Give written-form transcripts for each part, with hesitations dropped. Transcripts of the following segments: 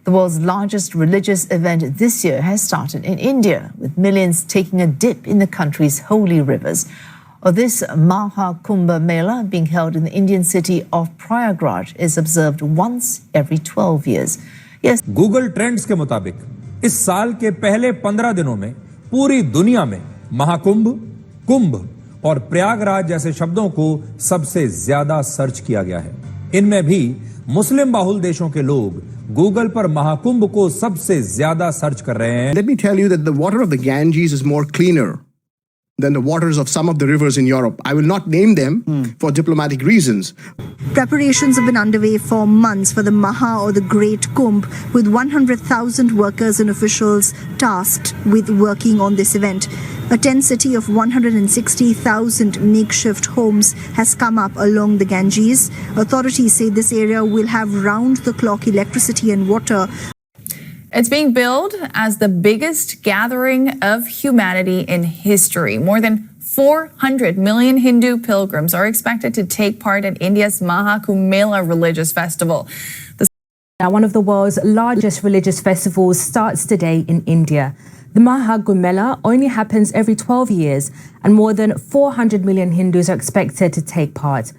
The world's largest religious event this year has started in India, with millions taking a dip in the country's holy rivers. This Mahakumbh Mela, being held in the Indian city of Prayagraj, is observed once every 12 years. Yes. Google trends के मुताबिक इस साल के पहले 15 दिनों में पूरी दुनिया में महाकुंभ, कुंभ और प्रयागराज जैसे शब्दों को सबसे ज्यादा सर्च किया गया है। इनमें भी मुस्लिम बाहुल देशों के लोग गूगल पर महाकुंभ को सबसे ज्यादा सर्च कर रहे हैं। Let me tell you that the water of the Ganges is more cleaner than the waters of some of the rivers in Europe. I will not name them for diplomatic reasons. Preparations have been underway for months for the Maha or the Great Kumbh, with 100,000 workers and officials tasked with working on this event. A tent city of 160,000 makeshift homes has come up along the Ganges. Authorities say this area will have round-the-clock electricity and water. It's being billed as the biggest gathering of humanity in history. More than 400 million Hindu pilgrims are expected to take part in India's Mahakumbh Mela religious festival. Now, one of the world's largest religious festivals starts today in India. The Mahakumbh Mela only happens every 12 years, and more than 400 million Hindus are expected to take part.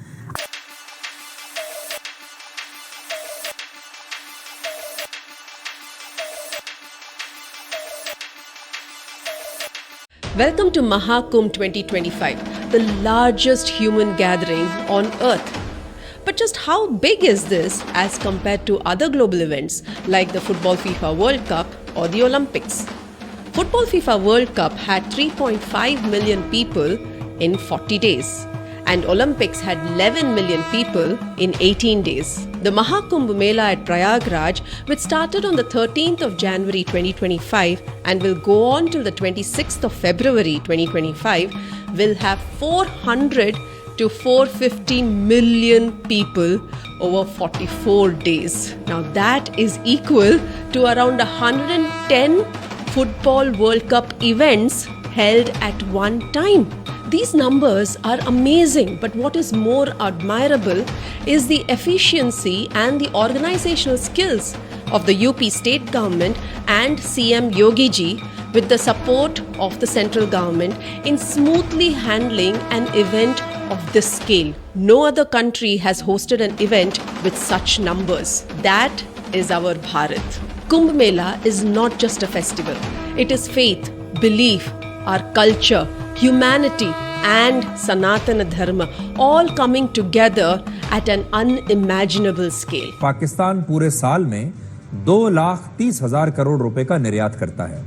Welcome to Mahakumbh 2025, the largest human gathering on earth. But just how big is this as compared to other global events like the Football FIFA World Cup or the Olympics? Football FIFA World Cup had 3.5 million people in 40 days, and Olympics had 11 million people in 18 days. The Mahakumbh Mela at Prayagraj, which started on the 13th of January 2025 and will go on till the 26th of February 2025, will have 400 to 450 million people over 44 days. Now that is equal to around 110 Football World Cup events held at one time. These numbers are amazing, but what is more admirable is the efficiency and the organizational skills of the UP state government and CM Yogi ji, with the support of the central government, in smoothly handling an event of this scale. No other country has hosted an event with such numbers. That is our Bharat. Kumbh Mela is not just a festival. It is faith, belief, our culture, humanity and Sanatana Dharma all coming together at an unimaginable scale. Pakistan पूरे साल में 2,30,000 करोड़ रुपए का निर्यात करता है।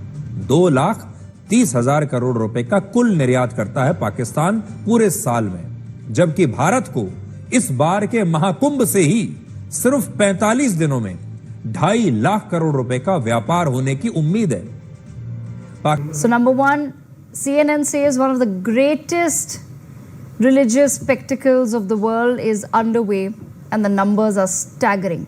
2,30,000 करोड़ रुपए का कुल निर्यात करता है पाकिस्तान पूरे साल में, जबकि भारत को इस बार के महाकुंभ से ही सिर्फ 45 दिनों में 2.5 लाख करोड़ रुपए का व्यापार होने की उम्मीद है। So number one, CNN says one of the greatest religious spectacles of the world is underway and the numbers are staggering.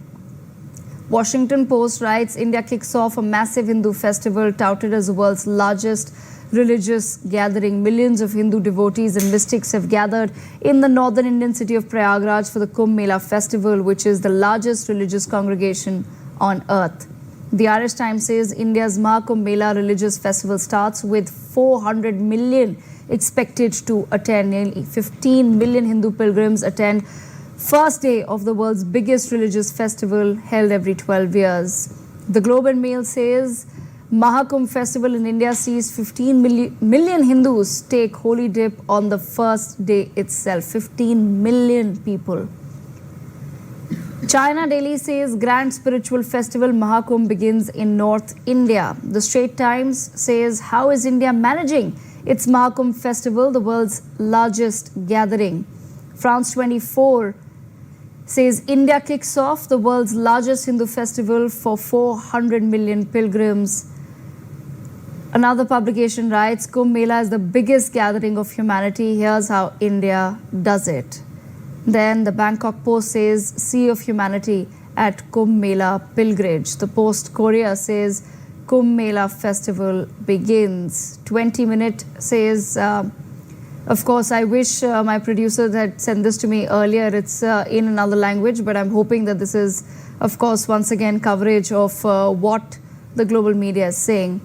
Washington Post writes India kicks off a massive Hindu festival touted as the world's largest religious gathering. Millions of Hindu devotees and mystics have gathered in the northern Indian city of Prayagraj for the Kumbh Mela festival, which is the largest religious congregation on earth. The Irish Times says India's Mahakumbh Mela religious festival starts with 400 million expected to attend. Nearly 15 million Hindu pilgrims attend first day of the world's biggest religious festival held every 12 years. The Globe and Mail says Mahakumbh festival in India sees 15 million Hindus take holy dip on the first day itself. 15 million people. China Daily says grand spiritual festival Mahakumbh begins in North India. The Straits Times says how is India managing its Mahakumbh festival, the world's largest gathering. France 24 says India kicks off the world's largest Hindu festival for 400 million pilgrims. Another publication writes Kumbh Mela is the biggest gathering of humanity. Here's how India does it. Then the Bangkok Post says Sea of Humanity at Kumbh Mela pilgrimage. The Post Korea says Kumbh Mela festival begins. 20-minute says, of course, I wish my producers had sent this to me earlier. It's in another language, but I'm hoping that this is of course, once again, coverage of what the global media is saying.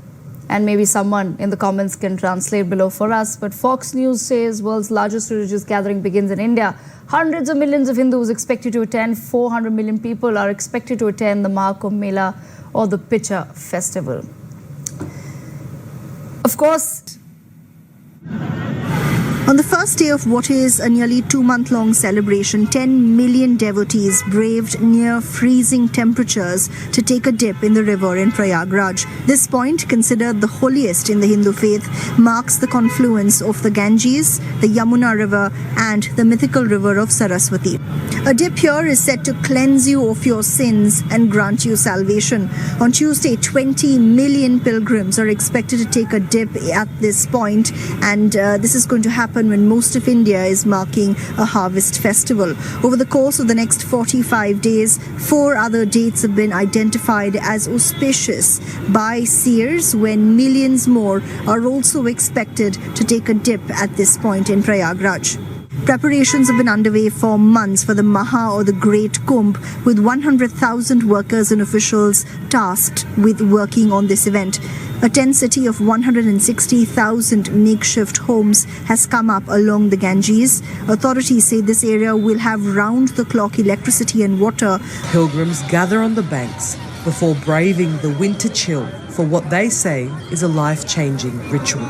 And maybe someone in the comments can translate below for us. But Fox News says world's largest religious gathering begins in India. Hundreds of millions of Hindus expected to attend. 400 million people are expected to attend the Mahakumbh Mela or the Pitcha Festival. Of course, on the first day of what is a nearly 2-month-long celebration, 10 million devotees braved near freezing temperatures to take a dip in the river in Prayagraj. This point, considered the holiest in the Hindu faith, marks the confluence of the Ganges, the Yamuna River and the mythical river of Saraswati. A dip here is said to cleanse you of your sins and grant you salvation. On Tuesday, 20 million pilgrims are expected to take a dip at this point, and this is going to happen when most of India is marking a harvest festival. Over the course of the next 45 days, 4 other dates have been identified as auspicious by seers, when millions more are also expected to take a dip at this point in Prayagraj. Preparations have been underway for months for the Maha or the Great Kumbh, with 100,000 workers and officials tasked with working on this event. A tent city of 160,000 makeshift homes has come up along the Ganges. Authorities say this area will have round-the-clock electricity and water. Pilgrims gather on the banks before braving the winter chill for what they say is a life-changing ritual.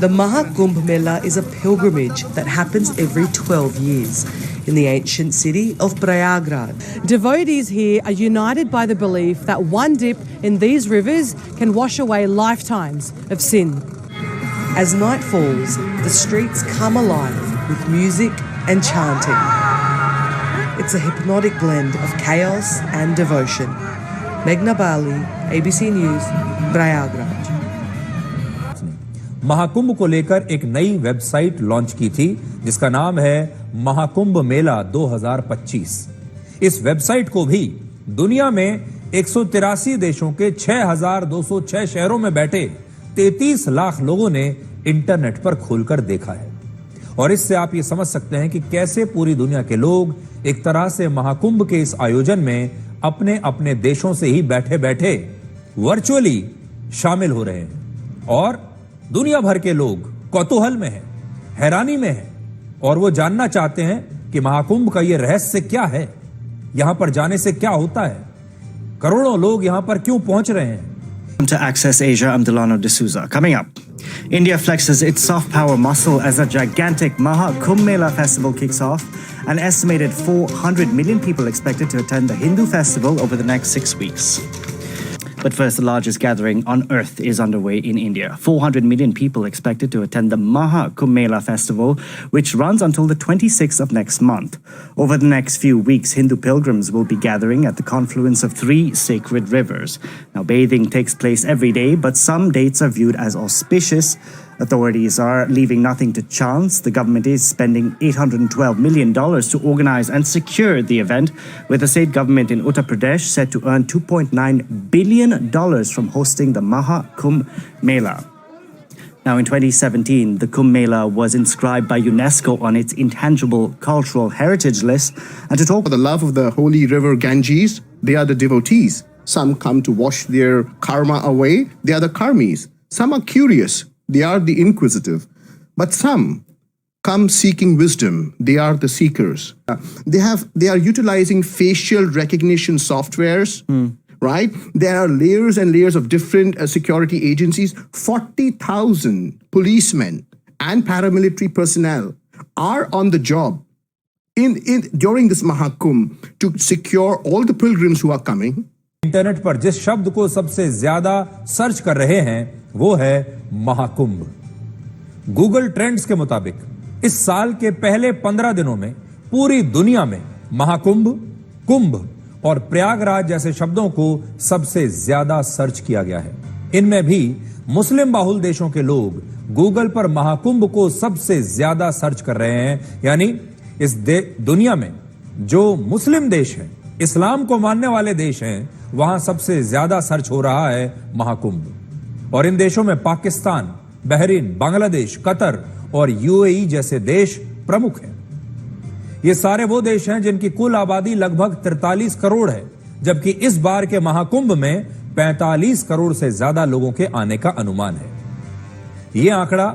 The Mahakumbh Mela is a pilgrimage that happens every 12 years in the ancient city of Prayagraj. Devotees here are united by the belief that one dip in these rivers can wash away lifetimes of sin. As night falls, the streets come alive with music and chanting. It's a hypnotic blend of chaos and devotion. Meghna Bali, ABC News, Prayagraj. Mahakumbh को लेकर एक नई website launch की थी जिसका नाम है महाकुंभ मेला 2025। इस वेबसाइट को भी दुनिया में 183 देशों के 6,206 शहरों में बैठे 33 लाख लोगों ने इंटरनेट पर खोलकर देखा है। और इससे आप ये समझ सकते हैं कि कैसे पूरी दुनिया के लोग एक तरह से महाकुंभ के इस आयोजन में अपने अपने देशों से ही बैठे बैठे वर्चुअली शामिल हो रहे हैं। और दुनिया भर के लोग कौतूहल में हैं, हैरानी में हैं और वो जानना चाहते हैं कि महाकुंभ का ये रहस्य क्या है, यहां पर जाने से क्या होता है, करोड़ों लोग यहां पर क्यों पहुंच रहे हैं। To Access Asia, I'm Delano D'Souza. Coming up, India flexes its soft power muscle as a gigantic Mahakumbh Mela festival kicks off. An estimated 400 million people expected to attend the Hindu festival over the next 6 weeks. But first, the largest gathering on earth is underway in India. 400 million people expected to attend the Mahakumbh Mela festival, which runs until the 26th of next month. Over the next few weeks, Hindu pilgrims will be gathering at the confluence of 3 sacred rivers. Now, bathing takes place every day, but some dates are viewed as auspicious. Authorities are leaving nothing to chance. The government is spending $812 million to organize and secure the event, with the state government in Uttar Pradesh set to earn $2.9 billion from hosting the Mahakumbh Mela. Now, in 2017, the Kumbh Mela was inscribed by UNESCO on its intangible cultural heritage list. And to talk For the love of the holy river Ganges, they are the devotees. Some come to wash their karma away. They are the karmis. Some are curious. They are the inquisitive. But some come seeking wisdom. They are the seekers. They are utilizing facial recognition softwares, right? There are layers and layers of different security agencies. 40,000 policemen and paramilitary personnel are on the job during this Mahakumbh to secure all the pilgrims who are coming. Internet पर जिस शब्द को सबसे ज्यादा search कर रहे हैं वो है महाकुंभ। गूगल ट्रेंड्स के मुताबिक इस साल के पहले 15 दिनों में पूरी दुनिया में महाकुंभ, कुंभ और प्रयागराज जैसे शब्दों को सबसे ज्यादा सर्च किया गया है। इनमें भी मुस्लिम बाहुल देशों के लोग गूगल पर महाकुंभ को सबसे ज्यादा सर्च कर रहे हैं। यानी इस दुनिया में जो मुस्लिम देश हैं, इस्लाम को मानने वाले देश हैं, वहां सबसे ज्यादा सर्च हो रहा है महाकुंभ। और इन देशों में पाकिस्तान, बहरीन, बांग्लादेश, कतर और यूएई जैसे देश प्रमुख हैं। ये सारे वो देश हैं जिनकी कुल आबादी लगभग 43 करोड़ है, जबकि इस बार के महाकुंभ में 45 करोड़ से ज्यादा लोगों के आने का अनुमान है। यह आंकड़ा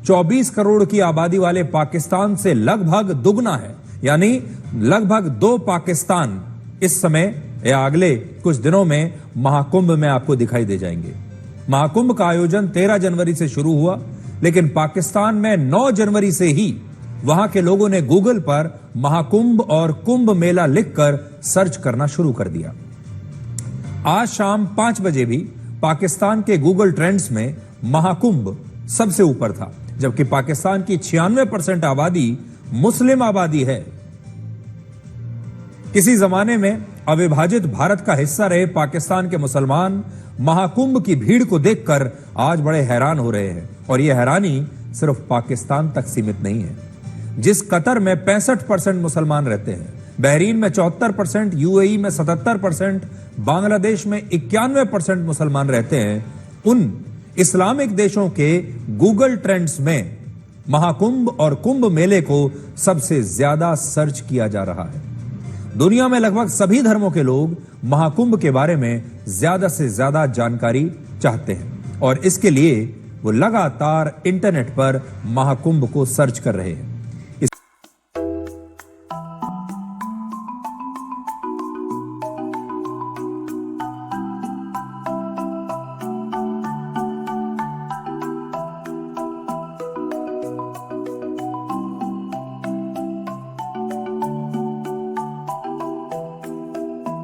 24 करोड़ की आबादी वाले पाकिस्तान से लगभग दुगना है, यानी लगभग 2 पाकिस्तान इस समय या अगले कुछ दिनों में महाकुंभ में आपको दिखाई दे जाएंगे। महाकुंभ का आयोजन 13 जनवरी से शुरू हुआ, लेकिन पाकिस्तान में 9 जनवरी से ही वहां के लोगों ने गूगल पर महाकुंभ और कुंभ मेला लिखकर सर्च करना शुरू कर दिया। आज शाम 5 बजे भी पाकिस्तान के गूगल ट्रेंड्स में महाकुंभ सबसे ऊपर था, जबकि पाकिस्तान की 96% आबादी मुस्लिम आबादी है। किसी जमाने में अविभाजित भारत का हिस्सा रहे पाकिस्तान के मुसलमान महाकुंभ की भीड़ को देखकर आज बड़े हैरान हो रहे हैं, और यह हैरानी सिर्फ पाकिस्तान तक सीमित नहीं है। जिस कतर में 65% मुसलमान रहते हैं, बहरीन में 74%, यूएई में 77%, बांग्लादेश में 91% मुसलमान रहते हैं, उन इस्लामिक देशों के गूगल ट्रेंड्स में महाकुंभ और कुंभ मेले को सबसे ज्यादा सर्च किया जा रहा है। दुनिया में लगभग सभी धर्मों के लोग महाकुंभ के बारे में ज्यादा से ज्यादा जानकारी चाहते हैं, और इसके लिए वो लगातार इंटरनेट पर महाकुंभ को सर्च कर रहे हैं।